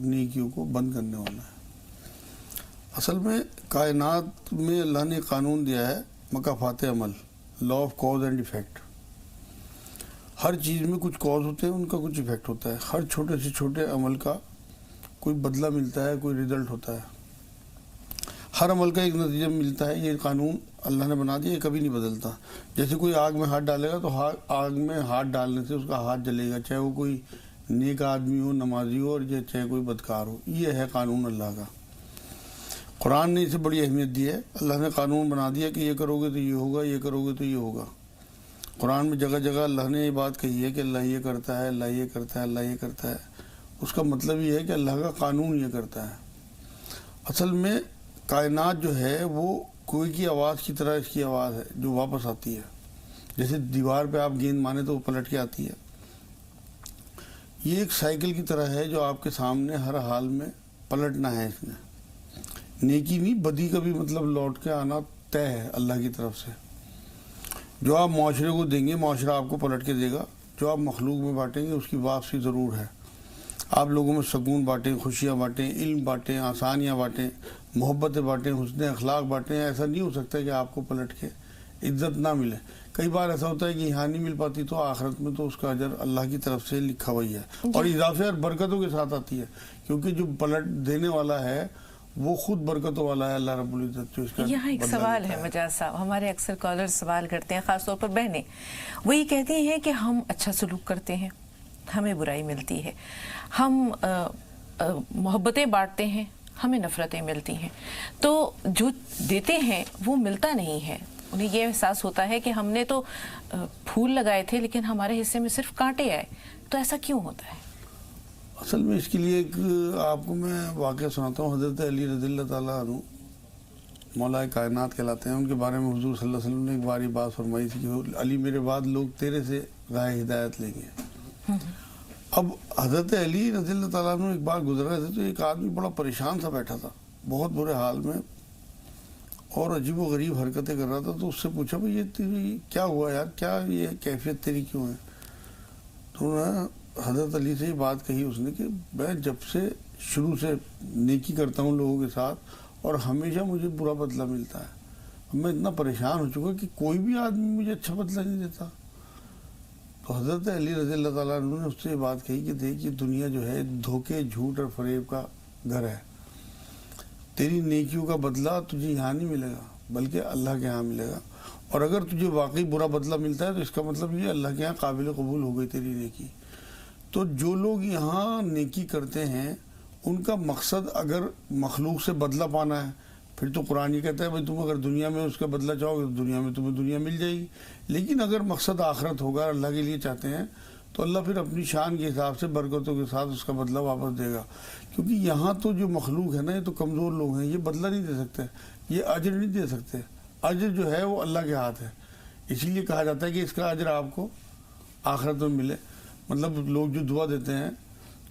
نیکیوں کو بند کرنے والا ہے۔ اصل میں کائنات میں اللہ نے قانون دیا ہے مکافات عمل، law of cause and effect. ہر چیز میں کچھ کاز ہوتے ہیں، ان کا کچھ ایفیکٹ ہوتا ہے۔ ہر چھوٹے سے چھوٹے عمل کا کوئی بدلہ ملتا ہے، کوئی ریزلٹ ہوتا ہے، ہر عمل کا ایک نتیجہ ملتا ہے۔ یہ قانون اللہ نے بنا دیا، یہ کبھی نہیں بدلتا۔ جیسے کوئی آگ میں ہاتھ ڈالے گا تو آگ میں ہاتھ ڈالنے سے اس کا ہاتھ جلے گا، چاہے وہ کوئی نیک آدمی ہو، نمازی ہو، اور چاہے کوئی بدکار ہو۔ یہ ہے قانون اللہ کا۔ قرآن نے اسے بڑی اہمیت دی ہے۔ اللہ نے قانون بنا دیا کہ یہ کرو گے تو یہ ہوگا، یہ کرو گے تو یہ ہوگا۔ قرآن میں جگہ جگہ اللہ نے یہ بات کہی ہے کہ اللہ یہ کرتا ہے، اللہ یہ کرتا ہے، اللہ یہ کرتا ہے۔ اس کا مطلب یہ ہے کہ اللہ کا قانون یہ کرتا ہے۔ اصل میں کائنات جو ہے وہ کوئی کی آواز کی طرح اس کی آواز ہے جو واپس آتی ہے۔ جیسے دیوار پہ آپ گیند مانے تو وہ پلٹ کے آتی ہے۔ یہ ایک سائیکل کی طرح ہے جو آپ کے سامنے ہر حال میں پلٹنا ہے۔ اس نے نیکی نہیں، بدی کا بھی مطلب لوٹ کے آنا طے ہے اللہ کی طرف سے۔ جو آپ معاشرے کو دیں گے، معاشرہ آپ کو پلٹ کے دے گا۔ جو آپ مخلوق میں بانٹیں گے اس کی واپسی ضرور ہے۔ آپ لوگوں میں سکون بانٹیں، خوشیاں بانٹیں، علم بانٹیں، آسانیاں بانٹیں، محبتیں بانٹیں، حسن اخلاق بانٹیں۔ ایسا نہیں ہو سکتا کہ آپ کو پلٹ کے عزت نہ ملے۔ کئی بار ایسا ہوتا ہے کہ یہاں نہیں مل پاتی تو آخرت میں تو اس کا اجر اللہ کی طرف سے لکھا ہوئی ہے، اور اضافے اور برکتوں کے ساتھ آتی ہے، کیونکہ جو پلٹ دینے والا ہے وہ خود برکتوں والا ہے، اللہ رب العزت جو اس کا۔ یہاں ایک سوال ہے مجاز صاحب، ہمارے اکثر کالر سوال کرتے ہیں، خاص طور پر بہنیں، وہ یہ کہتی ہیں کہ ہم اچھا سلوک کرتے ہیں، ہمیں برائی ملتی ہے، ہم محبتیں بانٹتے ہیں، ہمیں نفرتیں ملتی ہیں، تو جو دیتے ہیں وہ ملتا نہیں ہے۔ انہیں یہ احساس ہوتا ہے کہ ہم نے تو پھول لگائے تھے لیکن ہمارے حصے میں صرف کانٹے آئے، تو ایسا کیوں ہوتا ہے؟ اصل میں اس کے لیے ایک آپ کو میں واقعہ سناتا ہوں۔ حضرت علی رضی اللہ تعالیٰ عنہ مولا کائنات کہلاتے ہیں، ان کے بارے میں حضور صلی اللہ علیہ وسلم نے ایک بار یہ بات فرمائی تھی کہ علی میرے بعد لوگ تیرے سے راہ ہدایت لیں گے۔ اب حضرت علی رضی اللہ تعالیٰ عنہ ایک بار گزر رہے تھے تو ایک آدمی بڑا پریشان سا بیٹھا تھا، بہت برے حال میں، اور عجیب و غریب حرکتیں کر رہا تھا۔ تو اس سے پوچھا بھائی یہ تیری کیا ہوا یار، کیا یہ کیفیت تیری کیوں ہے؟ تو حضرت علی سے یہ بات کہی اس نے کہ میں جب سے شروع سے نیکی کرتا ہوں لوگوں کے ساتھ اور ہمیشہ مجھے برا بدلہ ملتا ہے، اب میں اتنا پریشان ہو چکا کہ کوئی بھی آدمی مجھے اچھا بدلہ نہیں دیتا۔ تو حضرت علی رضی اللہ تعالیٰ عنہ نے اس سے یہ بات کہی کہ دیکھ یہ دنیا جو ہے دھوکے، جھوٹ اور فریب کا گھر ہے۔ تیری نیکیوں کا بدلہ تجھے یہاں نہیں ملے گا بلکہ اللہ کے ہاں ملے گا، اور اگر تجھے واقعی برا بدلہ ملتا ہے تو اس کا مطلب یہ اللہ کے ہاں قابل قبول ہو گئی تیری نیکی۔ تو جو لوگ یہاں نیکی کرتے ہیں ان کا مقصد اگر مخلوق سے بدلہ پانا ہے، پھر تو قرآن یہ کہتا ہے بھائی تم اگر دنیا میں اس کا بدلہ چاہو گے تو دنیا میں تمہیں دنیا مل جائے گی، لیکن اگر مقصد آخرت ہوگا، اللہ کے لیے چاہتے ہیں، تو اللہ پھر اپنی شان کے حساب سے برکتوں کے ساتھ اس کا بدلہ واپس دے گا۔ کیونکہ یہاں تو جو مخلوق ہے نا، یہ تو کمزور لوگ ہیں، یہ بدلہ نہیں دے سکتے، یہ اجر نہیں دے سکتے۔ اجر جو ہے وہ اللہ کے ہاتھ ہے، اسی لیے کہا جاتا ہے کہ اس کا اجر آپ کو آخرت میں ملے۔ مطلب لوگ جو دعا دیتے ہیں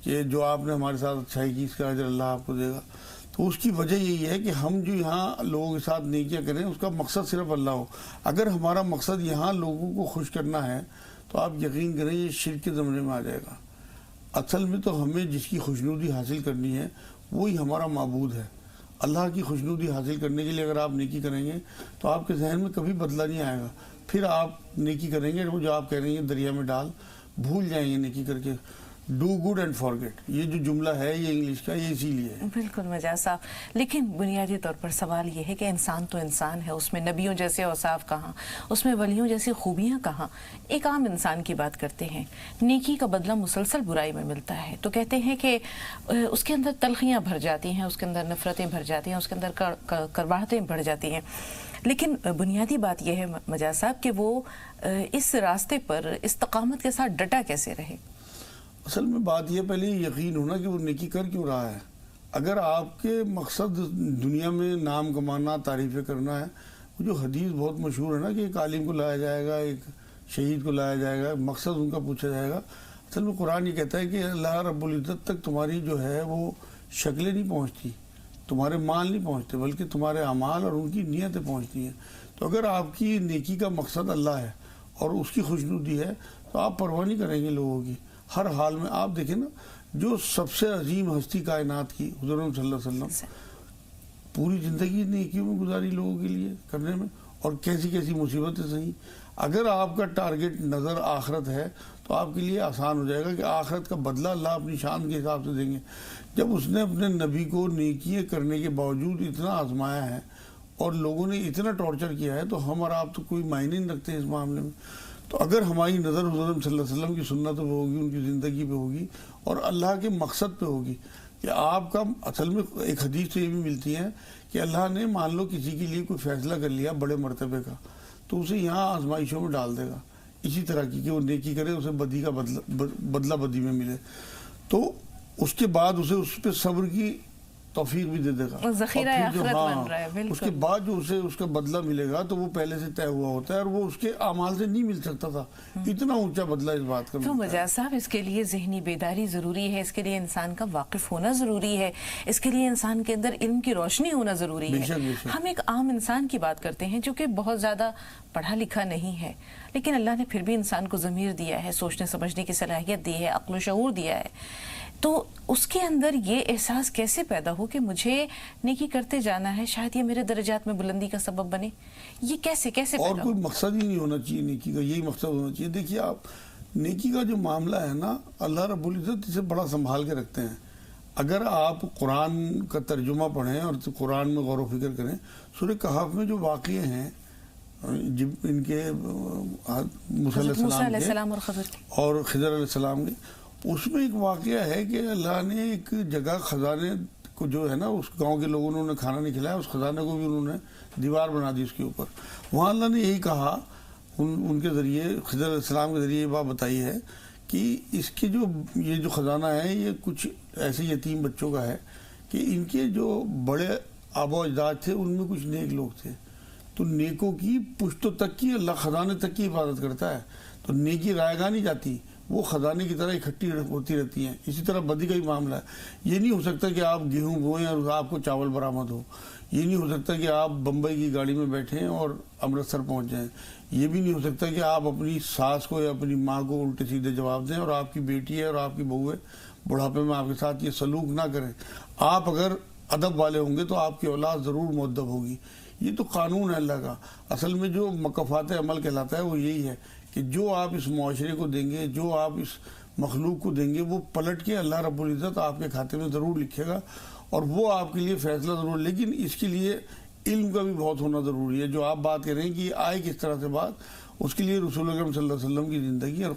کہ جو آپ نے ہمارے ساتھ اچھائی کی اس کا اجر اللہ آپ کو دے گا، تو اس کی وجہ یہی ہے کہ ہم جو یہاں لوگوں کے ساتھ نیکیاں کریں اس کا مقصد صرف اللہ ہو۔ اگر ہمارا مقصد یہاں لوگوں کو خوش کرنا ہے تو آپ یقین کریں یہ شرک کے زمرے میں آ جائے گا۔ اصل میں تو ہمیں جس کی خوشنودی حاصل کرنی ہے وہی ہمارا معبود ہے۔ اللہ کی خوشنودی حاصل کرنے کے لیے اگر آپ نیکی کریں گے تو آپ کے ذہن میں کبھی بدلہ نہیں آئے گا، پھر آپ نیکی کریں گے، وہ جو آپ کہہ رہے ہیں دریا میں ڈال، بھول جائیں گے نیکی کر کے۔ ڈو گڈ اینڈ فارگیٹ، یہ جو جملہ ہے یہ انگلش کا، یہ اسی لیے ہے۔ بالکل مجاز صاحب، لیکن بنیادی طور پر سوال یہ ہے کہ انسان تو انسان ہے، اس میں نبیوں جیسے اوصاف کہاں، اس میں ولیوں جیسی خوبیاں کہاں؟ ایک عام انسان کی بات کرتے ہیں، نیکی کا بدلہ مسلسل برائی میں ملتا ہے، تو کہتے ہیں کہ اس کے اندر تلخیاں بھر جاتی ہیں، اس کے اندر نفرتیں بھر جاتی ہیں، اس کے اندر کرواہٹیں بڑھ جاتی ہیں۔ لیکن بنیادی بات یہ ہے مجاز صاحب کہ وہ اس راستے پر استقامت کے ساتھ ڈٹا کیسے رہے؟ اصل میں بات یہ پہلے یقین ہونا کہ وہ نیکی کر کیوں رہا ہے۔ اگر آپ کے مقصد دنیا میں نام کمانا، تعریفیں کرنا ہے، وہ جو حدیث بہت مشہور ہے نا کہ ایک عالم کو لایا جائے گا، ایک شہید کو لایا جائے گا، مقصد ان کا پوچھا جائے گا۔ اصل میں قرآن یہ کہتا ہے کہ اللہ رب العزت تک تمہاری جو ہے وہ شکلیں نہیں پہنچتی، تمہارے مال نہیں پہنچتے، بلکہ تمہارے اعمال اور ان کی نیتیں پہنچتی ہیں۔ تو اگر آپ کی نیکی کا مقصد اللہ ہے اور اس کی خوشنودی ہے تو آپ پرواہ نہیں کریں گے لوگوں کی۔ ہر حال میں آپ دیکھیں نا، جو سب سے عظیم ہستی کائنات کی حضور صلی اللہ علیہ وسلم پوری زندگی نیکیوں میں گزاری لوگوں کے لیے کرنے میں، اور کیسی کیسی مصیبتیں سہیں. اگر آپ کا ٹارگٹ نظر آخرت ہے تو آپ کے لیے آسان ہو جائے گا کہ آخرت کا بدلہ اللہ اپنی شان کے حساب سے دیں گے. جب اس نے اپنے نبی کو نیکیاں کرنے کے باوجود اتنا آزمایا ہے اور لوگوں نے اتنا ٹارچر کیا ہے، تو ہم اور آپ تو کوئی معنی نہیں رکھتے اس معاملے میں. تو اگر ہماری نظر حضور صلی اللہ علیہ وسلم کی سنتوں پہ ہوگی، ان کی زندگی پہ ہوگی اور اللہ کے مقصد پہ ہوگی کہ آپ کا اصل میں ایک حدیث تو یہ بھی ملتی ہے کہ اللہ نے مان لو کسی کے لیے کوئی فیصلہ کر لیا بڑے مرتبے کا، تو اسے یہاں آزمائشوں میں ڈال دے گا اسی طرح کی کہ وہ نیکی کرے، اسے بدی کا بدلہ بدی میں ملے، تو اس کے بعد اسے اس پہ صبر کی توفیق بھی دے دے گا، ذخیرہ آخرت بن رہا ہے. بالکل. اس کے بعد جو اسے اس کا بدلہ ملے گا تو وہ پہلے سے طے ہوا ہوتا ہے، اور وہ اس کے اعمال سے نہیں مل سکتا تھا. اتنا اونچا بدلہ اس بات کا. تو مجاز صاحب، اس کے لیے ذہنی بیداری ضروری ہے، اس کے لیے انسان کا واقف ہونا ضروری ہے، اس کے لیے انسان کے اندر علم کی روشنی ہونا ضروری ہے. ہم ایک عام انسان کی بات کرتے ہیں جو کہ بہت زیادہ پڑھا لکھا نہیں ہے، لیکن اللہ نے پھر بھی انسان کو ضمیر دیا ہے، سوچنے سمجھنے کی صلاحیت دی ہے، عقل و شعور دیا ہے. تو اس کے اندر یہ احساس کیسے پیدا ہو کہ مجھے نیکی کرتے جانا ہے، شاید یہ میرے درجات میں بلندی کا سبب بنے؟ یہ کیسے پیدا اور کوئی مقصد ہی نہیں ہونا چاہیے نیکی کا، یہی مقصد ہونا چاہیے. دیکھیے آپ، نیکی کا جو معاملہ ہے نا، اللہ رب العزت اسے بڑا سنبھال کے رکھتے ہیں. اگر آپ قرآن کا ترجمہ پڑھیں اور قرآن میں غور و فکر کریں، سورہ کہف میں جو واقعے ہیں جب ان کے موسیٰ علیہ السلام اور خضر علیہ السلام کے، اس میں ایک واقعہ ہے کہ اللہ نے ایک جگہ خزانے کو جو ہے نا، اس گاؤں کے لوگوں نے انہیں کھانا نہیں کھلایا، اس خزانے کو بھی انہوں نے دیوار بنا دی اس کے اوپر. وہاں اللہ نے یہی کہا ان کے ذریعے، خضر علیہ السلام کے ذریعے یہ بات بتائی ہے کہ اس کے یہ جو خزانہ ہے یہ کچھ ایسے یتیم بچوں کا ہے کہ ان کے جو بڑے آبا و اجداد تھے ان میں کچھ نیک لوگ تھے. تو نیکوں کی پشتوں تک کی اللہ خزانے تک کی حفاظت کرتا ہے. تو نیکی رائے گاہ نہیں جاتی، وہ خزانے کی طرح اکٹھی ہوتی رہتی ہیں. اسی طرح بدی کا ہی معاملہ ہے. یہ نہیں ہو سکتا کہ آپ گیہوں بوئیں اور آپ کو چاول برآمد ہو. یہ نہیں ہو سکتا کہ آپ بمبئی کی گاڑی میں بیٹھیں اور امرتسر پہنچ جائیں. یہ بھی نہیں ہو سکتا کہ آپ اپنی ساس کو یا اپنی ماں کو الٹے سیدھے جواب دیں اور آپ کی بیٹی ہے اور آپ کی بہو ہے بڑھاپے میں آپ کے ساتھ یہ سلوک نہ کریں. آپ اگر ادب والے ہوں گے تو آپ کی اولاد ضرور مؤدب ہوگی. یہ تو قانون ہے اللہ کا. اصل میں جو مکافات عمل کہلاتا ہے وہ یہی ہے کہ جو آپ اس معاشرے کو دیں گے، جو آپ اس مخلوق کو دیں گے، وہ پلٹ کے اللہ رب العزت آپ کے کھاتے میں ضرور لکھے گا اور وہ آپ کے لیے فیصلہ ضرور. لیکن اس کے لیے علم کا بھی بہت ہونا ضروری ہے. جو آپ بات کر رہے ہیں کہ آئے کس طرح سے بات، اس کے لیے رسول اکرم صلی اللہ علیہ وسلم کی زندگی اور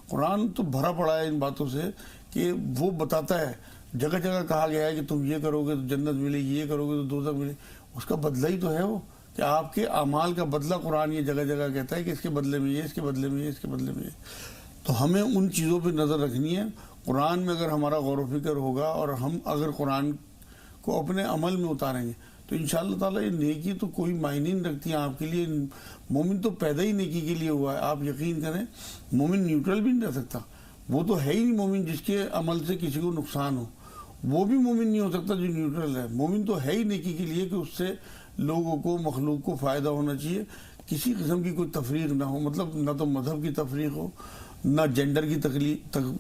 قرآن تو بھرا پڑا ہے ان باتوں سے کہ وہ بتاتا ہے. جگہ جگہ کہا گیا ہے کہ تم یہ کرو گے تو جنت ملے گی، یہ کرو گے تو دوزخ ملے. اس کا بدلہ ہی تو ہے وہ کہ آپ کے اعمال کا بدلہ قرآن یہ جگہ جگہ کہتا ہے کہ اس کے بدلے میں یہ، اس کے بدلے میں یہ، اس کے بدلے میں یہ. تو ہمیں ان چیزوں پہ نظر رکھنی ہے. قرآن میں اگر ہمارا غور و فکر ہوگا اور ہم اگر قرآن کو اپنے عمل میں اتاریں گے تو انشاءاللہ تعالیٰ یہ نیکی تو کوئی معنی نہیں رکھتی ہے آپ کے لیے. مومن تو پیدا ہی نیکی کے لیے ہوا ہے. آپ یقین کریں مومن نیوٹرل بھی نہیں رہ سکتا. وہ تو ہے ہی نہیں مومن جس کے عمل سے کسی کو نقصان ہو. وہ بھی مومن نہیں ہو سکتا جو نیوٹرل ہے. مومن تو ہے ہی نیکی کے لیے کہ اس سے لوگوں کو، مخلوق کو فائدہ ہونا چاہیے. کسی قسم کی کوئی تفریق نہ ہو. مطلب نہ تو مذہب کی تفریق ہو، نہ جینڈر کی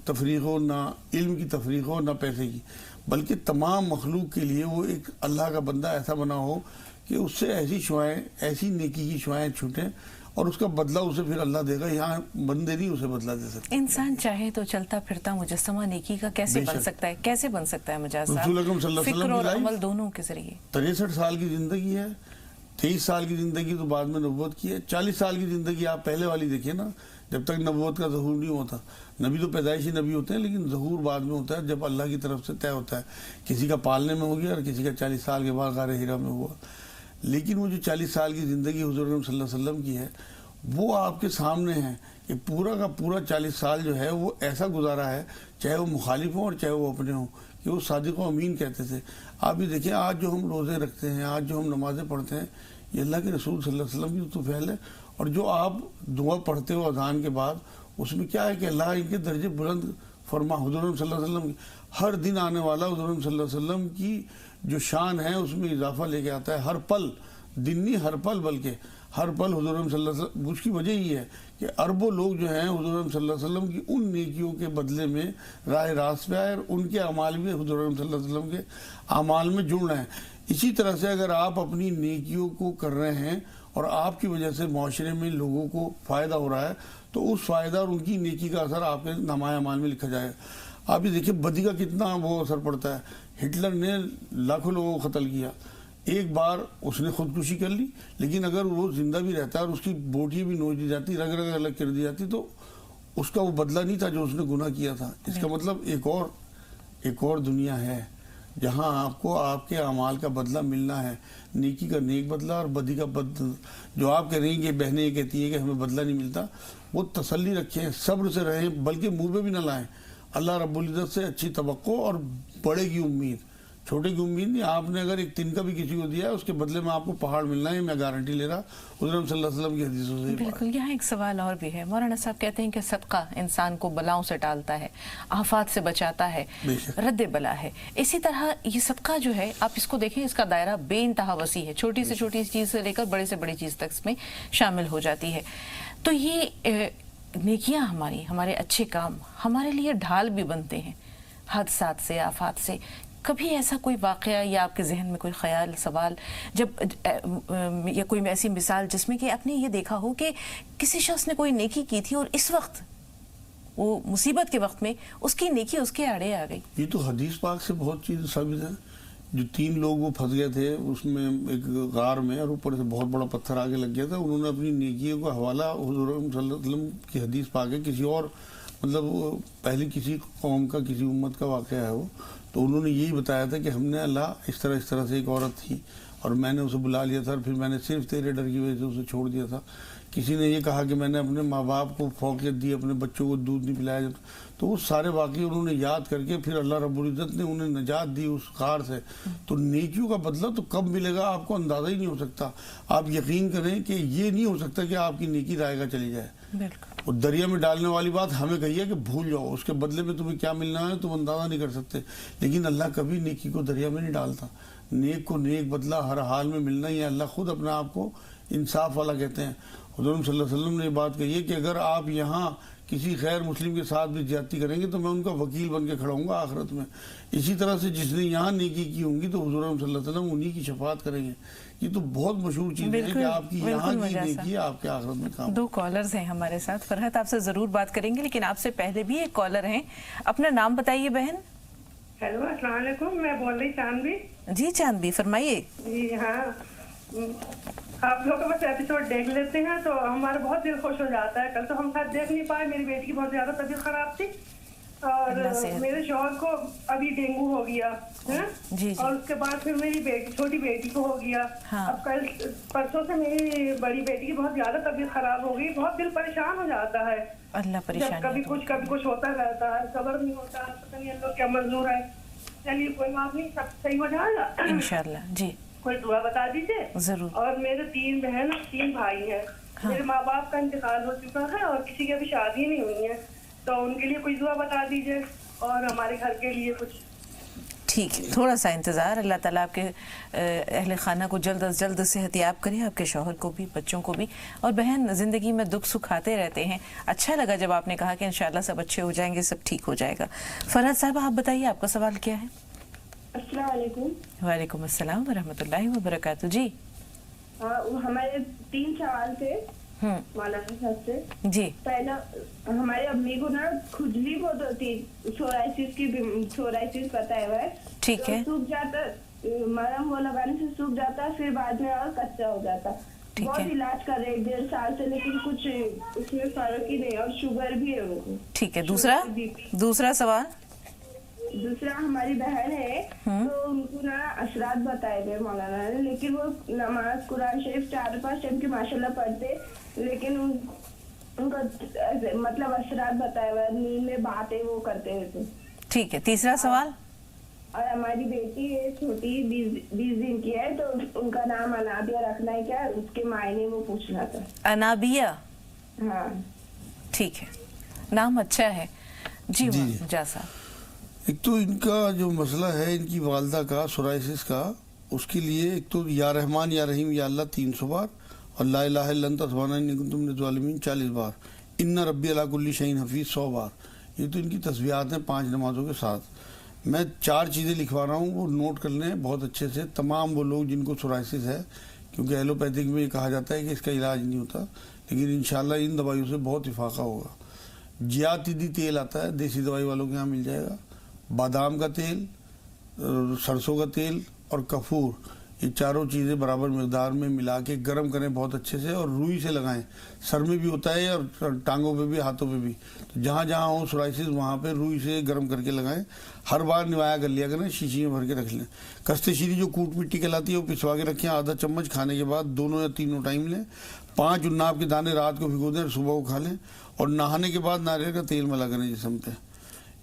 تفریق ہو، نہ علم کی تفریق ہو، نہ پیسے کی، بلکہ تمام مخلوق کے لیے وہ ایک اللہ کا بندہ ایسا بنا ہو کہ اس سے ایسی شعائیں، ایسی نیکی کی شعائیں چھوٹیں اور اس کا بدلہ اسے پھر اللہ دے گا. یہاں بندے نہیں اسے بدلہ دے سکتے. انسان چاہے تو چلتا پھرتا مجسمہ نیکی کا کیسے بن سکتا ہے؟ کیسے بن سکتا ہے مجاز صاحب؟ رسول اکرم صلی اللہ علیہ وسلم فکر اور عمل دونوں کے ذریعے 63 سال کی زندگی ہے. 23 سال کی زندگی تو بعد میں نبوت کی ہے. 40 سال کی زندگی آپ پہلے والی دیکھیں نا، جب تک نبوت کا ظہور نہیں ہوتا. نبی تو پیدائشی نبی ہوتے ہیں لیکن ظہور بعد میں ہوتا ہے جب اللہ کی طرف سے طے ہوتا ہے. کسی کا پالنے میں ہو گیا اور کسی کا 40 سال کے بعد غار ہرا میں ہوا. لیکن وہ جو 40 سال کی زندگی حضور صلی اللہ علیہ وسلم کی ہے وہ آپ کے سامنے ہے کہ پورا کا پورا 40 سال جو ہے وہ ایسا گزارا ہے، چاہے وہ مخالف ہوں اور چاہے وہ اپنے ہوں، کہ وہ صادق و امین کہتے تھے. آپ یہ دیکھیں آج جو ہم روزے رکھتے ہیں، آج جو ہم نمازیں پڑھتے ہیں، یہ اللہ کے رسول صلی اللہ علیہ وسلم کی تو فعل ہے. اور جو آپ دعا پڑھتے ہو اذان کے بعد، اس میں کیا ہے کہ اللہ ان کے درجے بلند فرما. حضور صلی اللہ علیہ وسلم ہر دن آنے والا حضور صلی اللہ علیہ وسلم کی جو شان ہے اس میں اضافہ لے کے آتا ہے. ہر پل، دن نہیں ہر پل، بلکہ ہر پل حضور صلی اللہ علیہ وسلم، اس کی وجہ یہ ہے کہ اربوں لوگ جو ہیں حضور صلی اللہ علیہ وسلم کی ان نیکیوں کے بدلے میں راہ راست پہ آئے، اور ان کے اعمال بھی حضور صلی اللہ علیہ وسلم کے اعمال میں جڑ رہے ہیں۔ اسی طرح سے اگر آپ اپنی نیکیوں کو کر رہے ہیں اور آپ کی وجہ سے معاشرے میں لوگوں کو فائدہ ہو رہا ہے، تو اس فائدہ اور ان کی نیکی کا اثر آپ کے نامہ اعمال میں لکھا جائے گا۔ آپ یہ دیکھیں بدی کا کتنا وہ اثر پڑتا ہے۔ ہٹلر نے لاکھوں لوگوں کو قتل کیا، ایک بار اس نے خودکشی کر لی، لیکن اگر وہ زندہ بھی رہتا ہے اور اس کی بوٹی بھی نوچ دی جاتی، رگ رگ الگ کر دی جاتی، تو اس کا وہ بدلہ نہیں تھا جو اس نے گناہ کیا تھا۔ اس کا مطلب ایک اور دنیا ہے جہاں آپ کو آپ کے اعمال کا بدلہ ملنا ہے، نیکی کا نیک بدلہ اور بدی کا بدلہ۔ جو آپ کہہ رہی ہیں کہ بہنیں یہ کہتی ہیں کہ ہمیں بدلہ نہیں ملتا، وہ تسلی رکھیں، صبر سے رہیں، بلکہ منہ پہ بھی نہ لائیں۔ اللہ رب العزت سے اچھی توقع اور بڑے کی امید، چھوٹے کی امید نہیں۔ آپ نے اگر ایک تنکا بھی کسی کو دیا ہے، اس کے بدلے میں آپ کو پہاڑ ملنا ہے، میں گارنٹی لے رہا حضور صلی اللہ علیہ وسلم کی حدیثوں سے۔ بالکل، یہاں ایک سوال اور بھی ہے۔ مولانا صاحب کہتے ہیں کہ صدقہ انسان کو بلاؤں سے ٹالتا ہے، آفات سے بچاتا ہے، رد بلا ہے۔ اسی طرح یہ صدقہ جو ہے، آپ اس کو دیکھیں، اس کا دائرہ بے انتہا وسیع ہے، چھوٹی سے چھوٹی چیز سے لے کر بڑے سے بڑی چیز تک اس میں شامل ہو جاتی ہے۔ تو یہ نیکیاں ہمارے اچھے کام ہمارے لیے ڈھال بھی بنتے ہیں حادثات سے، آفات سے۔ کبھی ایسا کوئی واقعہ یا آپ کے ذہن میں کوئی خیال، سوال، جب یا کوئی ایسی مثال جس میں کہ آپ نے یہ دیکھا ہو کہ کسی شخص نے کوئی نیکی کی تھی اور اس وقت وہ مصیبت کے وقت میں اس کی نیکی اس کے آڑے آ گئی؟ یہ تو حدیث پاک سے بہت چیز ثابت ہے۔ جو 3 لوگ وہ پھنس گئے تھے اس میں ایک غار میں، اور اوپر سے بہت بڑا پتھر آگے لگ گیا تھا، انہوں نے اپنی نیکیوں کا حوالہ حضور صلی اللہ علیہ وسلم کی حدیث پاک ہے، کسی اور مطلب پہلی کسی قوم کا، کسی امت کا واقعہ ہے وہ، تو انہوں نے یہی بتایا تھا کہ ہم نے اللہ اس طرح سے ایک عورت تھی اور میں نے اسے بلا لیا تھا، اور پھر میں نے صرف تیرے ڈر کی وجہ سے اسے چھوڑ دیا تھا۔ کسی نے یہ کہا کہ میں نے اپنے ماں باپ کو فوقیت دی، اپنے بچوں کو دودھ نہیں پلایا۔ تو وہ سارے واقعے انہوں نے یاد کر کے پھر اللہ رب العزت نے انہیں نجات دی اس غار سے۔ تو نیکیوں کا بدلہ تو کب ملے گا آپ کو اندازہ ہی نہیں ہو سکتا۔ آپ یقین کریں کہ یہ نہیں ہو سکتا کہ آپ کی نیکی رائے گا چلی جائے۔ اور دریا میں ڈالنے والی بات ہمیں کہی ہے کہ بھول جاؤ، اس کے بدلے میں تمہیں کیا ملنا ہے تم اندازہ نہیں کر سکتے، لیکن اللہ کبھی نیکی کو دریا میں نہیں ڈالتا۔ نیک کو نیک بدلہ ہر حال میں ملنا ہی ہے۔ اللہ خود اپنے آپ کو انصاف والا کہتے ہیں۔ حضور صلی اللہ علیہ وسلم نے یہ بات کہی ہے کہ اگر آپ یہاں کسی غیر مسلم کے ساتھ بھی زیادتی کریں گے تو میں ان کا وکیل بن کے کھڑا ہوں گا آخرت میں۔ اسی طرح سے جس نے یہاں نیکی کی ہوں گی تو حضور صلی اللہ علیہ وسلم انہی کی شفاعت کریں گے۔ یہ تو بہت مشہور چیز ہے کہ آپ کی یہاں کی نیکی آپ کے آخرت میں کام۔ 2 کالرز ہیں ہمارے ساتھ، فرحت آپ سے ضرور بات کریں گے، لیکن آپ سے پہلے بھی ایک کالر ہیں، اپنا نام بتائیے بہن۔ ہیلو، السلام علیکم، میں بول رہی چاندی۔ جی چاندی، فرمائیے۔ جی ہاں، آپ لوگ بس ایپیسوڈ دیکھ لیتے ہیں تو ہمارا بہت دل خوش ہو جاتا ہے۔ کل تو ہم ساتھ دیکھ نہیں پائے، میری بیٹی کی بہت زیادہ طبیعت خراب تھی اور میرے شوہر کو ابھی ڈینگو ہو گیا، اور اس کے بعد پھر میری چھوٹی بیٹی کو ہو گیا۔ اب کل پرسوں سے میری بڑی بیٹی کی بہت زیادہ طبیعت خراب ہو گئی۔ بہت دل پریشان ہو جاتا ہے، اللہ پریشان، کبھی کچھ ہوتا رہتا ہے، صبر نہیں ہوتا، پتہ نہیں اللہ کیا منظور ہے۔ چلیے کوئی بات نہیں، سب صحیح ہو جائے گا انشاءاللہ۔ جی کوئی دعا بتا دیجیے ضرور۔ اور میرے 3 بہن اور 3 بھائی ہیں۔ میرے ماں باپ کا انتقال ہو چکا ہے اور کسی کی ابھی شادی نہیں ہوئی ہے، تو ان کے لیے کوئی دعا بتا دیجیے اور ہمارے گھر کے لیے کچھ۔ ٹھیک ہے، تھوڑا سا انتظار۔ اللہ تعالیٰ آپ کے اہل خانہ کو جلد از جلد صحت یاب کرے، آپ کے شوہر کو بھی، بچوں کو بھی۔ اور بہن، زندگی میں دکھ سکھ آتے رہتے ہیں، اچھا لگا جب آپ نے کہا کہ انشاءاللہ سب اچھے ہو جائیں گے، سب ٹھیک ہو جائے گا۔ فرحت صاحب آپ بتائیے، آپ کا سوال کیا ہے؟ السلام علیکم۔ وعلیکم السلام ورحمۃ اللہ وبرکاتہ۔ جی ہمارے 3 سوال تھے مولانا صاحب سے۔ جی پہلا، ہماری امی کو نا کھجلی بہت ہوتی، سورائسس بتایا ہوا ہے، ٹھیک ہے، سوکھ جاتا، مرہم وہ لگانے سے سوکھ جاتا، پھر بعد میں اور کچا ہو جاتا۔ بہت علاج کر رہے 1.5 سال سے، لیکن کچھ اس میں فرق ہی نہیں، اور شوگر بھی ہے وہ۔ ٹھیک ہے، دوسرا سوال۔ دوسرا، ہماری بہن ہے تو ان کو نا اثرات بتائے گئے مولانا نے، لیکن وہ نماز قرآن شریف 4-5 ٹائم کی ماشاءاللہ پڑھتے، لیکن ان کا مطلب اثرات بتائے ہوئے، نیند میں باتیں وہ کرتے ہوئے۔ ٹھیک ہے، تیسرا سوال۔ اور ہماری بیٹی ہے چھوٹی، 20 دن کی ہے، تو ان کا نام انابیہ رکھنا ہے کیا، اس کے معنی وہ پوچھنا تھا۔ انابیہ؟ ہاں ٹھیک ہے، نام اچھا ہے۔ جی جا صاحب، ایک تو ان کا جو مسئلہ ہے ان کی والدہ کا سورائسس کا، اس کے لیے ایک تو یا رحمان یا رحیم یا اللہ 300 بار، اور لا الہ الا انت سبحانک انی کنت من الظالمین 40 بار، ان ربی علی کل شیء حفیظ 100 بار۔ یہ تو ان کی تسبیحات ہیں 5 نمازوں کے ساتھ۔ میں 4 چیزیں لکھوا رہا ہوں، وہ نوٹ کر لیں بہت اچھے سے، تمام وہ لوگ جن کو سورائسس ہے، کیونکہ ایلوپیتھک میں یہ کہا جاتا ہے کہ اس کا علاج نہیں ہوتا، لیکن انشاءاللہ ان دوائیوں سے بہت افاقہ ہوگا۔ جیاتیدی تیل آتا ہے، دیسی دوائی والوں کے یہاں مل جائے گا، بادام کا تیل، سرسوں کا تیل اور کپور، یہ چاروں چیزیں برابر مقدار میں ملا کے گرم کریں بہت اچھے سے، اور روئی سے لگائیں۔ سر میں بھی ہوتا ہے اور ٹانگوں پہ بھی، ہاتھوں پہ بھی، تو جہاں جہاں ہو سورائسس وہاں پہ روئی سے گرم کر کے لگائیں۔ ہر بار نوایا کر لیا کریں، شیشی میں بھر کے رکھ لیں۔ کستے شیری جو کوٹ مٹی کہلاتی ہے وہ پسوا کے رکھیں، آدھا چمچ کھانے کے بعد 2 یا 3 ٹائم لیں۔ 5 عناب کے دانے رات کو بھگو دیں اور صبح کو کھا لیں، اور نہانے کے بعد ناریل کا تیل ملا کریں جسم پہ۔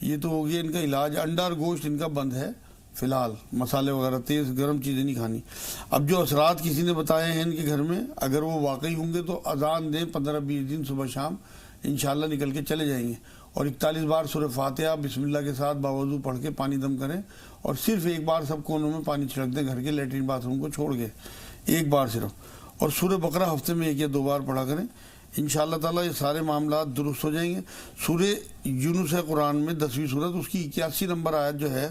یہ تو ہو گیا ان کا علاج۔ انڈا اور گوشت ان کا بند ہے فی الحال، مسالے وغیرہ تیز گرم چیزیں نہیں کھانی۔ اب جو اثرات کسی نے بتائے ہیں ان کے گھر میں، اگر وہ واقعی ہوں گے تو اذان دیں 15-20 دن صبح شام، انشاءاللہ نکل کے چلے جائیں گے۔ اور 41 بار سورہ فاتحہ بسم اللہ کے ساتھ باوضو پڑھ کے پانی دم کریں، اور صرف ایک بار سب کونوں میں پانی چھڑک دیں گھر کے لیٹرین باتھ روم کو چھوڑ کے، ایک بار صرف۔ اور سورہ بقرہ ہفتے میں 1 یا 2 بار پڑھا کریں، انشاءاللہ تعالیٰ یہ سارے معاملات درست ہو جائیں گے۔ سورہ یونس ہے قرآن میں 10ویں سورت، اس کی 81 نمبر آیت جو ہے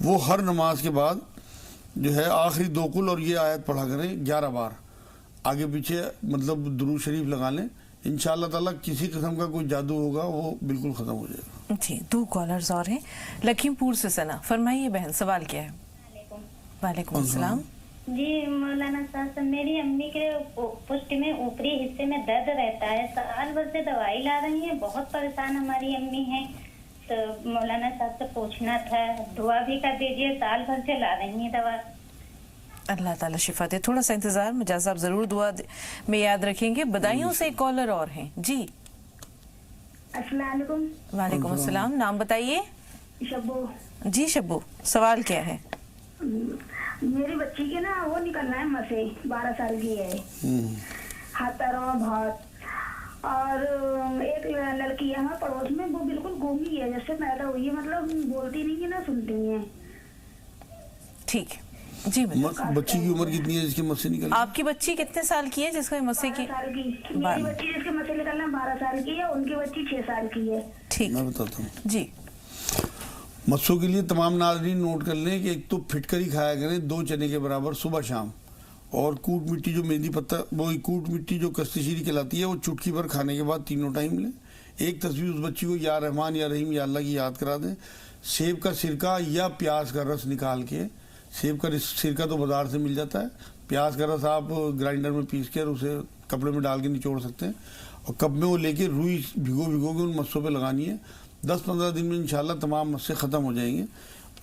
وہ ہر نماز کے بعد جو ہے آخری 2 قل اور یہ آیت پڑھا کریں 11 بار، آگے پیچھے مطلب درود شریف لگا لیں، انشاءاللہ تعالیٰ کسی قسم کا کوئی جادو ہوگا وہ بالکل ختم ہو جائے گا۔ جی 2 کالرز اور ہیں لکھیم پور سے ثنا، فرمائیے بہن سوال کیا ہے؟ وعلیکم السلام۔ جی مولانا صاحب، میری امی کے پشت میں اوپری حصے میں درد رہتا ہے، سال بھر سے دوائی لا رہی ہیں، بہت پریشان ہماری امی ہیں، تو مولانا صاحب سے پوچھنا تھا، دعا بھی کر دیجیے، سال بھر سے لا رہی ہیں دوا۔ اللہ تعالیٰ شفا دے، تھوڑا سا انتظار، مجاز صاحب ضرور دعا میں یاد رکھیں گے۔ بدایوں سے ایک کالر اور ہیں، جی السلام علیکم۔ وعلیکم السلام، نام بتائیے۔ شبو۔ جی شبو، سوال کیا ہے؟ میری بچی کے نا وہ نکلنا ہے مسے، 12 سال کی ہے، ہاتھ پیروں میں بہت، اور ایک لڑکی ہے ہمارے پڑوس میں، وہ بالکل گونگی ہے، جس سے پیدا ہوئی ہے، مطلب بولتی نہیں کہ نہ سنتی ہیں۔ ٹھیک جی، بچی کی عمر کتنی ہے جس کے مسے نکلنا؟ آپ کی بچی کتنے سال کی ہے جس کا مسے کی؟ 12 سال کی۔ میری بچی جس کے مسے نکلنا 12 سال کی ہے، ان کی بچی 6 سال کی ہے۔ ٹھیک، میں بتاتا ہوں جی۔ مسوں کے لیے تمام ناظرین نوٹ کر لیں کہ ایک تو پھٹکری کھایا کریں 2 چنے کے برابر صبح شام، اور کوٹ مٹی جو مہندی پتہ، وہ کوٹ مٹی جو کستی شیری کہلاتی ہے، وہ چٹکی بھر کھانے کے بعد 3 ٹائم لیں۔ ایک تصویر اس بچی کو یا رحمان یا رحیم یا اللہ کی یاد کرا دیں۔ سیب کا سرکہ یا پیاز کا رس نکال کے، سیب کا سرکہ تو بازار سے مل جاتا ہے، پیاز کا رس آپ گرائنڈر میں پیس کے اسے کپڑے میں ڈال کے نچوڑ سکتے ہیں، اور کپ میں وہ لے کے روئی بھگو کے ان مسوں پہ لگانی ہے۔ 10-15 دن میں انشاءاللہ تمام مسے ختم ہو جائیں گے۔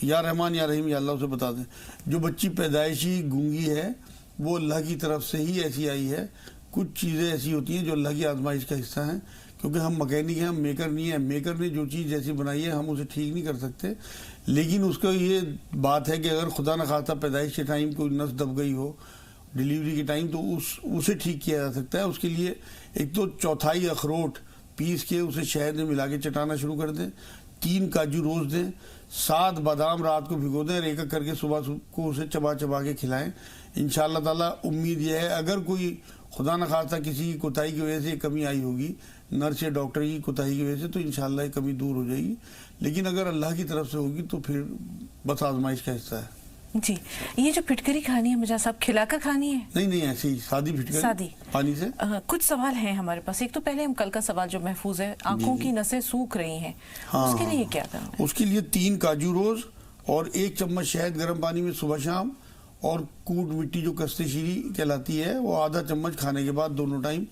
یا رحمان یا رحیم یا اللہ اسے بتا دیں۔ جو بچی پیدائشی گونگی ہے وہ اللہ کی طرف سے ہی ایسی آئی ہے، کچھ چیزیں ایسی ہوتی ہیں جو اللہ کی آزمائش کا حصہ ہیں، کیونکہ ہم مکینک ہیں، ہم میکر نہیں ہیں۔ میکر نے جو چیز جیسی بنائی ہے ہم اسے ٹھیک نہیں کر سکتے، لیکن اس کا یہ بات ہے کہ اگر خدا نخواستہ پیدائش کے ٹائم کوئی نس دب گئی ہو، ڈیلیوری کے ٹائم، تو اسے ٹھیک کیا جا سکتا ہے۔ اس کے لیے ایک تو 1/4 اخروٹ پیس کے اسے شہد میں ملا کے چٹانا شروع کر دیں، 3 کاجو روز دیں، 7 بادام رات کو بھگو دیں، اور ایک کر کے صبح کو اسے چبا کے کھلائیں۔ انشاءاللہ تعالیٰ امید یہ ہے، اگر کوئی خدا نخواستہ کسی کی کوتاہی کی وجہ سے کمی آئی ہوگی، نرس یا ڈاکٹر کی کوتاہی کی وجہ سے، تو انشاءاللہ یہ کمی دور ہو جائے گی، لیکن اگر اللہ کی طرف سے ہوگی تو پھر بس آزمائش کا حصہ ہے۔ جی، یہ جو پھٹکری کھانی ہے مجاز صاحب، کھلا کر کھانی ہے؟ نہیں ایسی سادی پھٹکری، سادی پانی سے۔ کچھ سوال ہیں ہمارے پاس۔ ایک تو پہلے ہم کل کا سوال جو محفوظ ہے، آنکھوں کی نسیں سوکھ رہی ہیں، اس کے لیے کیا کرنا ہے؟ اس کے لیے 3 کاجو روز اور 1 چمچ شہد گرم پانی میں صبح شام، اور کوٹ مٹی جو کستے شیری کہلاتی ہے وہ آدھا چمچ کھانے کے بعد 2 ٹائم،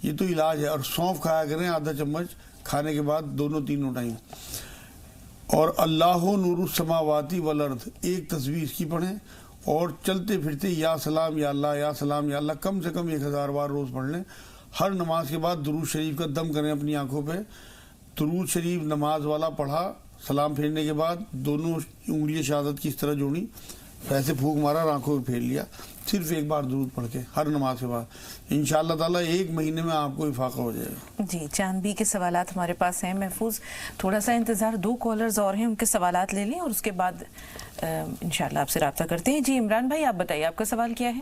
یہ تو علاج ہے۔ اور سونف کھایا کریں آدھا چمچ کھانے کے بعد 2-3 ٹائم۔ اور اللہ نور السماوات والارض 1 تصویر اس کی پڑھیں، اور چلتے پھرتے یا سلام یا اللہ یا سلام یا اللہ کم سے کم 1000 بار روز پڑھ لیں۔ ہر نماز کے بعد درود شریف کا دم کریں اپنی آنکھوں پہ۔ درود شریف نماز والا پڑھا، سلام پھیرنے کے بعد دونوں انگلیاں شہادت کی اس طرح جوڑی، ایسے پھونک مارا اور آنکھوں پہ پھیر لیا، صرف 1 بار درود پڑھ کے ہر نماز کے بعد۔ انشاءاللہ تعالیٰ 1 مہینے میں آپ کو افاقہ ہو جائے گا۔ جی، چاند بی کے سوالات ہمارے پاس ہیں محفوظ، تھوڑا سا انتظار، 2 کالرز اور ہیں، ان کے سوالات لے لیں اور اس کے بعد انشاءاللہ آپ سے رابطہ کرتے ہیں۔ جی عمران بھائی، آپ بتائیے آپ کا سوال کیا ہے؟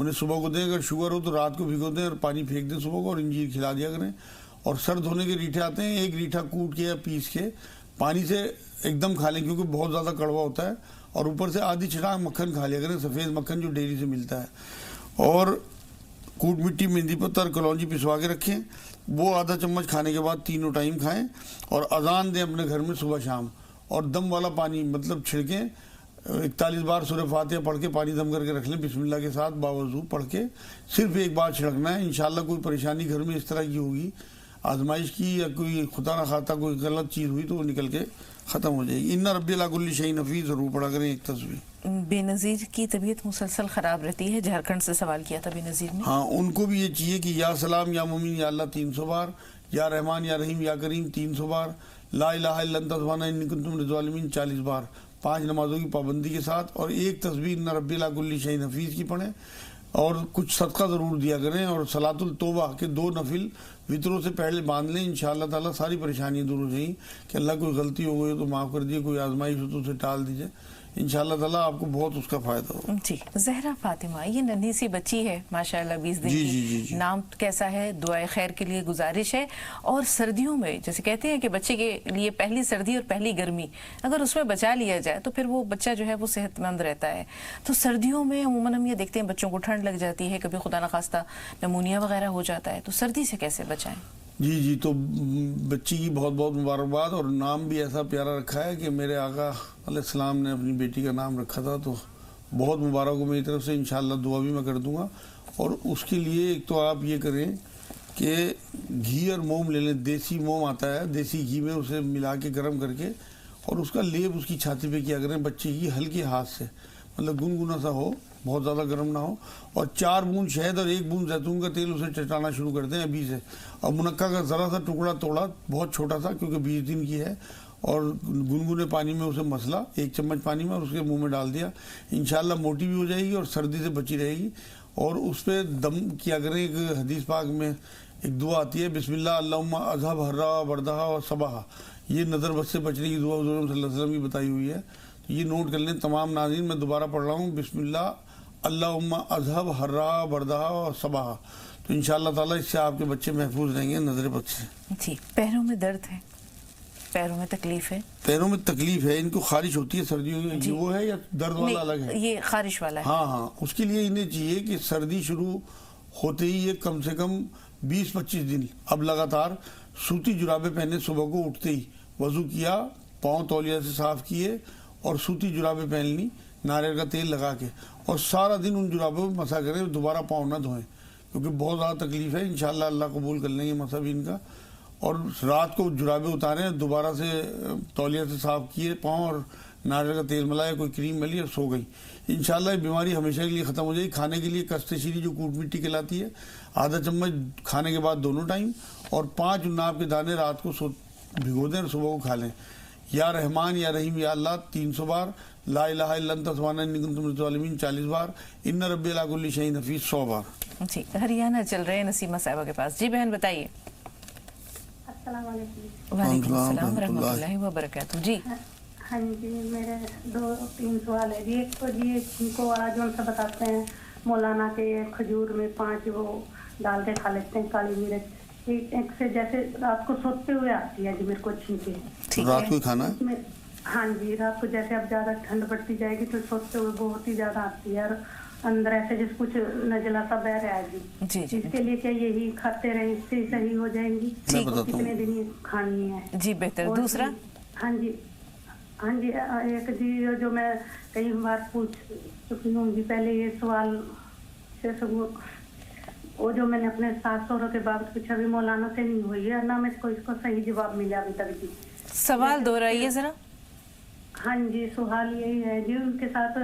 انہیں صبح کو دیں، اگر شوگر ہو تو رات کو بھگو دیں اور پانی پھینک دیں صبح کو، اور انجیر کھلا دیا کریں. اور سر دھونے کے ریٹھے آتے ہیں، ایک ریٹھا کوٹ کے یا پیس کے پانی سے ایک دم کھا لیں کیونکہ بہت زیادہ کڑوا ہوتا ہے. اور اوپر سے آدھی چھٹانک مکھن کھا لیا کریں، سفید مکھن جو ڈیری سے ملتا ہے. اور کوٹ مٹی، مہندی پتر، کلونجی پسوا کے رکھیں، وہ آدھا چمچ کھانے کے بعد 3 ٹائم کھائیں. اور اذان دیں اپنے گھر میں صبح شام. اور دم والا پانی مطلب چھڑکیں، 41 بار سورہ فاتحہ پڑھ کے پانی دم کر کے رکھ لیں بسم اللہ کے ساتھ، باوضو پڑھ کے صرف ایک بار چھڑکنا ہے. انشاءاللہ کوئی پریشانی گھر میں اس طرح کی ہوگی آزمائش کی، یا کوئی خدا نہ خواستہ کوئی غلط چیز ہوئی تو وہ نکل کے ختم ہو جائے گی. ان ربی علی کل شیء حفیظ ضرور پڑھا کریں ایک تصویر. بے نظیر کی طبیعت مسلسل خراب رہتی ہے، جھارکھنڈ سے سوال کیا تھا بے نظیر نے. ہاں ان کو بھی یہ چاہیے کہ یا سلام یا مومن یا اللہ 300 بار، یا رحمان یا رحیم یا کریم 300 بار، لا الہ الا انت سبحانک انی کنت من الظالمین 40 بار، 5 نمازوں کی پابندی کے ساتھ. اور ایک تصویر ان ربی علی کل شیء حفیظ کی پڑھیں. اور کچھ صدقہ ضرور دیا کریں. اور صلاۃ التوبہ کے 2 نفل وطروں سے پہلے باندھ لیں، انشاءاللہ تعالیٰ ساری پریشانیاں دور ہو جائیں. کہ اللہ کوئی غلطی ہو گئی تو معاف کر دیے، کوئی آزمائش ہو تو اسے ٹال دیجیے، انشاءاللہ تعالیٰ آپ کو بہت اس کا فائدہ ہوگا. جی زہرا فاطمہ، یہ ننھی سی بچی ہے ماشاءاللہ 20 دن کی. نام کیسا ہے؟ دعائے خیر کے لیے گزارش ہے. اور سردیوں میں جیسے کہتے ہیں کہ بچے کے لیے پہلی سردی اور پہلی گرمی اگر اس میں بچا لیا جائے تو پھر وہ بچہ جو ہے وہ صحت مند رہتا ہے. تو سردیوں میں عموماً ہم یہ دیکھتے ہیں بچوں کو ٹھنڈ لگ جاتی ہے، کبھی خدا نخواستہ نمونیا وغیرہ ہو جاتا ہے، تو سردی سے کیسے بچائیں؟ جی تو بچی کی بہت بہت مبارکباد. اور نام بھی ایسا پیارا رکھا ہے کہ میرے آقا علیہ السلام نے اپنی بیٹی کا نام رکھا تھا، تو بہت مبارک ہو میری طرف سے. انشاءاللہ دعا بھی میں کر دوں گا. اور اس کے لیے ایک تو آپ یہ کریں کہ گھی اور موم لے لیں. دیسی موم آتا ہے، دیسی گھی میں اسے ملا کے گرم کر کے اور اس کا لیپ اس کی چھاتی پہ کیا کریں بچے کی، ہلکے ہاتھ سے، مطلب گنگنا سا ہو، بہت زیادہ گرم نہ ہو. اور 4 بوند شہد اور 1 بوند زیتون کا تیل اسے چٹانا شروع کر دیں ابھی سے. اور منقع کا ذرا سا ٹکڑا توڑا، بہت چھوٹا سا کیونکہ 20 دن کی ہے، اور گنگنے پانی میں اسے مسلا 1 چمچ پانی میں اور اس کے منہ میں ڈال دیا. انشاءاللہ موٹی بھی ہو جائے گی اور سردی سے بچی رہے گی. اور اس پہ دم کیا کریں. ایک حدیث پاک میں ایک دعا آتی ہے، بسم اللہ اللہم اذھب حرہ بردہا و صباہا. یہ نظر بد سے بچنے کی دعا حضور صلی اللہ علیہ وسلم کی بتائی ہوئی ہے. تو یہ نوٹ کر لیں تمام ناظرین. میں دوبارہ پڑھ رہا ہوں، بسم اللہ اللہم اذھب حرہ بردہا و صباہا. تو انشاءاللہ تعالیٰ اس سے آپ کے بچے محفوظ رہیں گے نظر بد سے. جی پیروں میں درد ہے، پیروں میں تکلیف ہے؟ پیروں میں تکلیف ہے، ان کو خارش ہوتی ہے سردیوں میں. جی. وہ ہے یا درد والا الگ ہے؟ یہ خارش والا ہے. ہاں اس کے لیے انہیں چاہیے کہ سردی شروع ہوتے ہی یہ کم سے کم 20-25 دن اب لگاتار سوتی جرابیں پہنے. صبح کو اٹھتے ہی وضو کیا، پاؤں تولیہ سے صاف کیے اور سوتی جرابیں پہن لی ناریل کا تیل لگا کے، اور سارا دن ان جرابوں میں مسا کریں. دوبارہ پاؤں نہ دھوئیں کیونکہ بہت زیادہ تکلیف ہے. انشاءاللہ اللہ قبول کر لیں گے مسا بھی ان کا. اور رات کو جرابیں اتاریں، دوبارہ سے تولیہ سے صاف کیے پاؤں اور ناریل کا تیل ملایا، کوئی کریم ملی اور سو گئی. انشاءاللہ یہ بیماری ہمیشہ کے لیے ختم ہو جائے گی. کھانے کے لیے کستے شیری جو کوٹ مٹی کہلاتی ہے، آدھا چمچ کھانے کے بعد 2 ٹائم، اور 5 عناب کے دانے رات کو بھگو دیں اور صبح کو کھا لیں. یا رحمان یا رحیم یا اللہ 300 بار، لا الہ الا انت سبحانک انی کنت من الظالمین 40 بار، ان ربی علی کل شیء حفیظ 100 بار. جی ہریانہ چل رہے ہیں نسیمہ صاحبہ کے پاس. جی بہن بتائیے. السلام علیکم. وعلیکم السلام ورحمۃ اللہ وبرکاتہ. جی ہاں جی میرے 2-3 سوال ہے جی. ایک تو جی ان کو جو سا بتاتے ہیں مولانا کے کھجور میں 5 وہ ڈال کے کھا لیتے ہیں کالی مرچ. ایک سے جیسے رات کو سوتے ہوئے آتی ہے جی میرے کو چھینکے. رات کو کھانا ہے؟ ہاں جی رات کو جیسے اب زیادہ ٹھنڈ پڑتی جائے گی تو سوتے ہوئے بہت ہی زیادہ آتی ہے، اور اندر ایسے جس کچھ نجلا سا بہ رہا ہے جی. اس کے لیے کیا یہی کھاتے رہیں اس سے صحیح ہو جائیں گی؟ کتنے دن کھانی ہے؟ جی بہتر. دوسرا ہاں جی ایک جی جو میں کئی بار پوچھ چکی ہوں جی پہلے یہ سوال سے وہ جو میں نے اپنے ساس سوہروں کے بابت پوچھا بھی مولانا سے نہیں ہوئی ہے، نہ میں کو اس کو صحیح جواب ملا ابھی تک. جی سوال دہرائیے ذرا. ہاں جی سوال یہی ہے جی ان کے ساتھ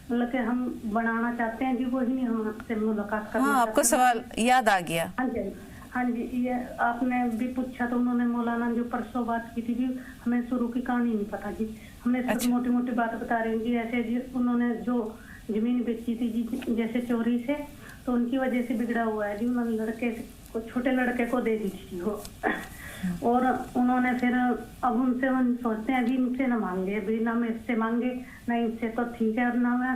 مطلب کہ ہم بنانا چاہتے ہیں جی، وہی نہیں ہم آپ سے ملاقات کرنا. ہاں آپ کو سوال یاد آ گیا. ہاں جی یہ آپ نے بھی پوچھا تو انہوں نے مولانا جو پرسوں بات کی تھی جی ہمیں شروع کی کہانی نہیں پتا جی، ہمیں صرف موٹی موٹی بات بتا رہے ہیں جی. ایسے جی انہوں نے جو زمین بیچی تھی جی جیسے چوری سے، تو ان کی وجہ سے بگڑا ہوا ہے جی. انہوں نے لڑکے کو چھوٹے لڑکے کو دے دی تھی وہ، اور انہوں نے پھر اب ان سے ہم سوچتے ہیں ابھی ان سے نہ مانگے، ابھی نہ میں اس سے مانگے نہ ان سے، تو ٹھیک ہے. اور نہ میں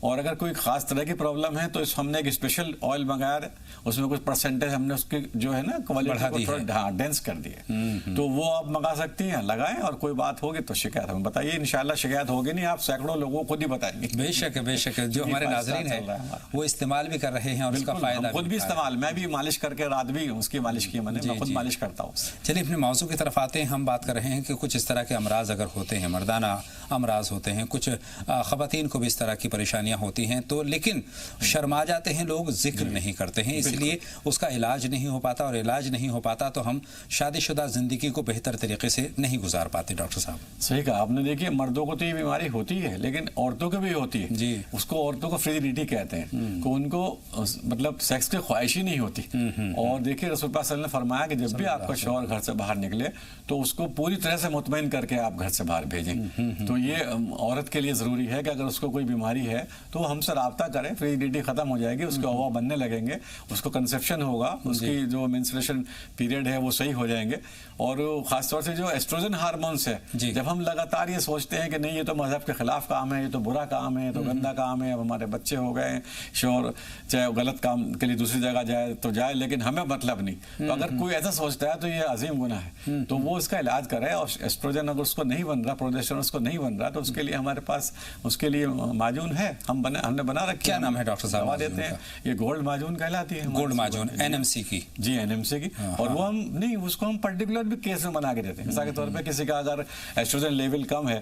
اور اگر کوئی خاص طرح کی پرابلم ہے تو ہم نے ایک اسپیشل آئل منگایا ہے, اس میں کچھ پرسنٹیج ہم نے اس کی جو ہے نا کوالٹی کو ڈینس کر دی ہے, تو وہ آپ منگا سکتی ہیں, لگائیں, اور کوئی بات ہوگی تو شکایت ہمیں بتائیے, انشاءاللہ شکایت ہوگی نہیں, آپ سینکڑوں لوگوں کو خود ہی بتائیں گے. بے شک بے شک, جو ہمارے ناظرین ہیں وہ استعمال بھی کر رہے ہیں اور اس کا فائدہ خود بھی استعمال, میں بھی مالش کر کے رات بھی اس کی مالش کی, میں نے خود مالش کرتا ہوں. چلیے اپنے موضوع کی طرف آتے ہیں. ہم بات کر رہے ہیں کہ کچھ اس طرح کے امراض اگر ہوتے ہیں, مردانہ امراض ہوتے ہیں, کچھ خواتین کو بھی اس طرح کی پریشانیاں ہوتی ہیں, تو لیکن شرما جاتے ہیں لوگ, ذکر نہیں کرتے ہیں, اس لیے اس کا علاج نہیں ہو پاتا, اور علاج نہیں ہو پاتا تو ہم شادی شدہ زندگی کو بہتر طریقے سے نہیں گزار پاتے. ڈاکٹر صاحب صحیح کہا آپ نے. دیکھیے مردوں کو تو یہ بیماری ہوتی ہے, لیکن عورتوں کو بھی ہوتی ہے جی. اس کو عورتوں کو فریجیڈیٹی کہتے ہیں, کہ ان کو مطلب سیکس کی خواہش ہی نہیں ہوتی. اور دیکھیے رسول اللہ صلی اللہ علیہ وسلم نے فرمایا کہ جب بھی آپ کا شوہر گھر سے باہر نکلے تو اس کو پوری طرح سے مطمئن کر کے آپ گھر سے باہر بھیجیں. تو یہ عورت کے لیے ضروری ہے کہ اگر اس کو کوئی بیماری ہے تو ہم سے رابطہ کریں, فریجیڈیٹی ختم ہو جائے گی, اس کے ہوا بننے لگیں گے, اس کو کنسیپشن ہوگا, اس کی جو مینسٹریشن پیریڈ ہے وہ صحیح ہو جائیں گے. اور خاص طور سے جو ایسٹروجن ہارمونس ہے, جب ہم لگاتار یہ سوچتے ہیں کہ نہیں یہ تو مذہب کے خلاف کام ہے, یہ تو برا کام ہے, یہ تو گندا کام ہے, اب ہمارے بچے ہو گئے, شوہر چاہے غلط کام کے لیے دوسری جگہ جائے تو جائے, لیکن ہمیں مطلب نہیں, تو اگر کوئی ایسا سوچتا ہے تو یہ عظیم گناہ ہے. تو وہ اس کا علاج کرے, اور ایسٹروجن اگر اس کو نہیں بن رہا, پروجسٹرون اس کو نہیں بن رہا, تو اس کے لیے ہمارے پاس اس کے لیے معجون ہے, ہم نے بنا رکھا. کیا نام ہے ڈاکٹر صاحب؟ دوا دیتے ہیں, یہ گولڈ معجون کہلاتی ہے. گولڈ معجون NMC کی. جی NMC کی. اور وہ ہم نہیں, اس کو ہم پرٹیکولر بھی کیس میں بنا کے دیتے ہیں. مثال کے طور پہ کسی کا اگر ایسٹروجن لیول کم ہے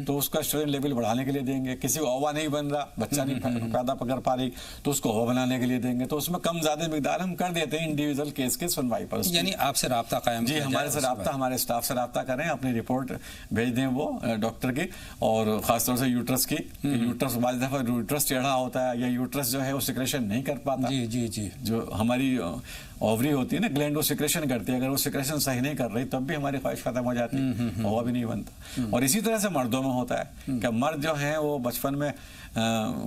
تو اس کا ایسٹروجن لیول بڑھانے کے لیے دیں گے. کسی کو اووا نہیں بن رہا, بچہ نہیں پیدا کر پا رہی, تو اس کو اووا بنانے کے لیے دیں گے. تو اس میں کم زیادہ مقدار ہم کر دیتے ہیں انڈیویجول کیس کی سنوائی پر. یعنی آپ سے رابطہ قائم, جی ہمارے سے رابطہ, ہمارے اسٹاف سے رابطہ کریں, اپنی رپورٹ بھیج دیں وہ ڈاکٹر کی, اور خاص طور سے یوٹرس کی. یوٹرس بعض دفعہ یوٹرس ٹیڑھا ہوتا ہے, یا یوٹرس جو ہے وہ سیکریشن نہیں کر پاتا. جی جی جی, جو ہماری اووری ہوتی ہے نا گلینڈ, وہ سیکریشن کرتی ہے, اگر وہ سیکریشن صحیح نہیں کر رہی تب بھی ہماری خواہش ختم ہو جاتی ہے, ہوا بھی نہیں بنتا. اور اسی طرح سے مردوں میں ہوتا ہے کہ مرد جو ہیں وہ بچپن میں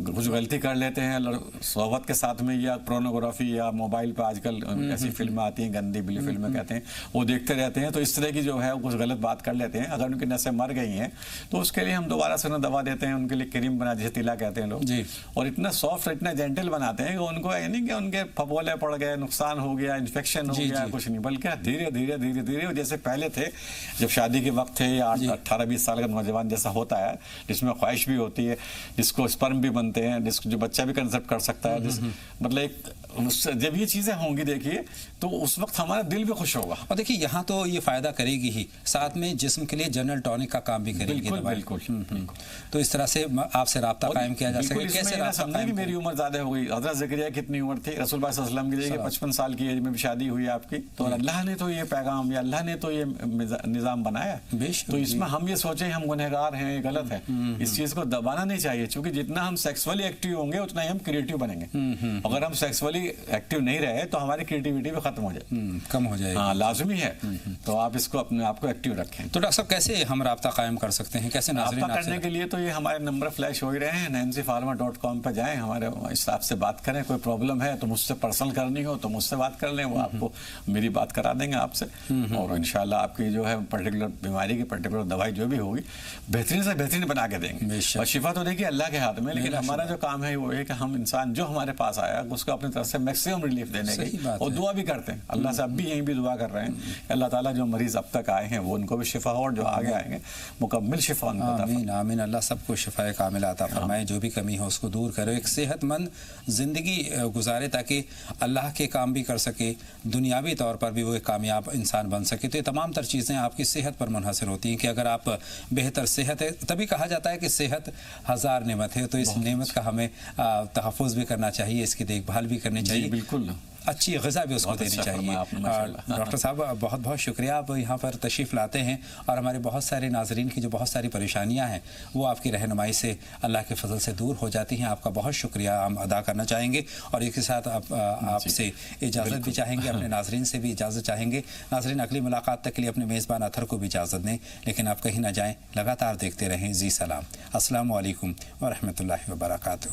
کچھ غلطی کر لیتے ہیں صحبت کے ساتھ میں, یا پرونوگرافی یا موبائل پہ آج کل ایسی فلمیں آتی ہیں, گندی بلی فلمیں کہتے ہیں, وہ دیکھتے رہتے ہیں, تو اس طرح کی جو ہے وہ کچھ غلط بات کر لیتے ہیں. اگر ان کی نسیں مر گئی ہیں تو اس کے لیے ہم دوبارہ سے انہیں دوا دیتے ہیں, ان کے لیے کریم بنا, جسے تیلا کہتے ہیں لوگ جی, اور اتنا سافٹ اتنا جینٹل بناتے ہیں کہ ان کو یہ نہیں کہ ان کے پھپولے پڑ گئے, نقصان ہو گیا, انفیکشن ہو گیا, کچھ نہیں, بلکہ دھیرے دھیرے دھیرے دھیرے جیسے پہلے تھے جب شادی کے وقت تھے, یا 18-20 سال کا نوجوان جیسا ہوتا ہے, جس میں خواہش بھی ہوتی ہے, جس کو اسپرم بھی بنتے ہیں, جو بچہ بھی کنسیپٹ کر سکتا ہے, مطلب ایک جب یہ چیزیں ہوں گی دیکھیے تو اس وقت ہمارا دل بھی خوش ہوگا. اور دیکھیے یہاں تو یہ فائدہ کرے گی ہی, ساتھ میں جسم کے لیے جنرل ٹونک کا کام بھی کرے گی. بالکل. تو اس طرح سے آپ سے رابطہ قائم کیا جا سکے. کیسے رابطہ قائم؟ میری عمر زیادہ ہو گئی, حضرت زکریا کتنی عمر تھی, رسول اللہ صلی اللہ علیہ وسلم کی 55 سال کی ایج میں بھی شادی ہوئی آپ کی, تو اللہ نے تو یہ پیغام, یا اللہ نے تو یہ نظام بنایا. تو اس میں ہم یہ سوچیں ہم گنہگار ہیں, یہ غلط ہے. اس چیز کو دبانا نہیں چاہیے, چونکہ جتنا ہم سیکسولی ایکٹیو ہوں گے اتنا ہی ہم کریٹو بنیں گے. اگر ہم سیکسولی ایکٹیو نہیں رہے تو ہماری کریٹیوٹی بھی ختم ہو جائے, کم ہو جائے. ہاں لازمی ہے. تو آپ اس کو اپنے آپ کو ایکٹیو رکھیں. تو ڈاکٹر صاحب کیسے ہم رابطہ قائم کر سکتے ہیں, کیسے رابطہ کرنے کے لیے تو یہ ہمارے نمبر فلیش ہو ہی رہے ہیں, nancypharma.com پہ جائیں, ہمارے اسٹاف سے بات کریں. کوئی پرابلم ہے تو مجھ سے پرسنل کرنی ہو تو مجھ سے بات کر لیں, وہ آپ کو میری بات کرا دیں گے آپ سے, اور انشاءاللہ آپ کی جو ہے پرٹیکولر بیماری کی پرٹیکولر دوائی جو بھی ہوگی بہترین سے بہترین بنا کے دیں گے. اور شفا تو دیکھیے اللہ کے ہاتھ میں, لیکن ہمارا جو کام ہے وہ ہے کہ ہم انسان جو ہمارے پاس آیا اس کو اپنی طرف سے میکسیمم ریلیف دینے کی, اور دعا بھی کرتے ہیں اللہ سے. اب بھی یہیں بھی دعا کر رہے ہیں کہ اللہ تعالیٰ جو مریض اب تک آئے ہیں وہ ان کو بھی شفا ہو, اور جو آگے آئیں گے مکمل شفا ان کو عطا فرمائے. آمین آمین. اللہ سب کو شفا کاملہ عطا فرمائے, جو بھی کمی ہو اس کو دور کرے, ایک صحت مند زندگی گزارے تاکہ اللہ کے کام بھی کر سکے, دنیاوی طور پر بھی وہ ایک کامیاب انسان بن سکے. تو یہ تمام تر چیزیں آپ کی صحت پر منحصر ہوتی ہیں کہ اگر آپ بہتر صحت ہے, تبھی کہا جاتا ہے کہ صحت 1000 نعمت ہے, تو اس نعمت کا ہمیں تحفظ بھی کرنا چاہیے, اس کی دیکھ بھال بھی کرنی چاہیے. بالکل, اچھی غذا بھی اس کو دینی چاہیے. ڈاکٹر صاحب بہت بہت شکریہ, آپ یہاں پر تشریف لاتے ہیں, اور ہمارے بہت سارے ناظرین کی جو بہت ساری پریشانیاں ہیں وہ آپ کی رہنمائی سے اللہ کے فضل سے دور ہو جاتی ہیں. آپ کا بہت شکریہ ہم ادا کرنا چاہیں گے, اور ایک ساتھ آپ سے اجازت بھی چاہیں گے, اپنے ناظرین سے بھی اجازت چاہیں گے. ناظرین اگلی ملاقات تک کے لیے اپنے میزبان اطہر کو بھی اجازت دیں, لیکن آپ کہیں نہ جائیں, لگاتار دیکھتے رہیں زی سلام. السلام علیکم ورحمۃ اللہ وبرکاتہ.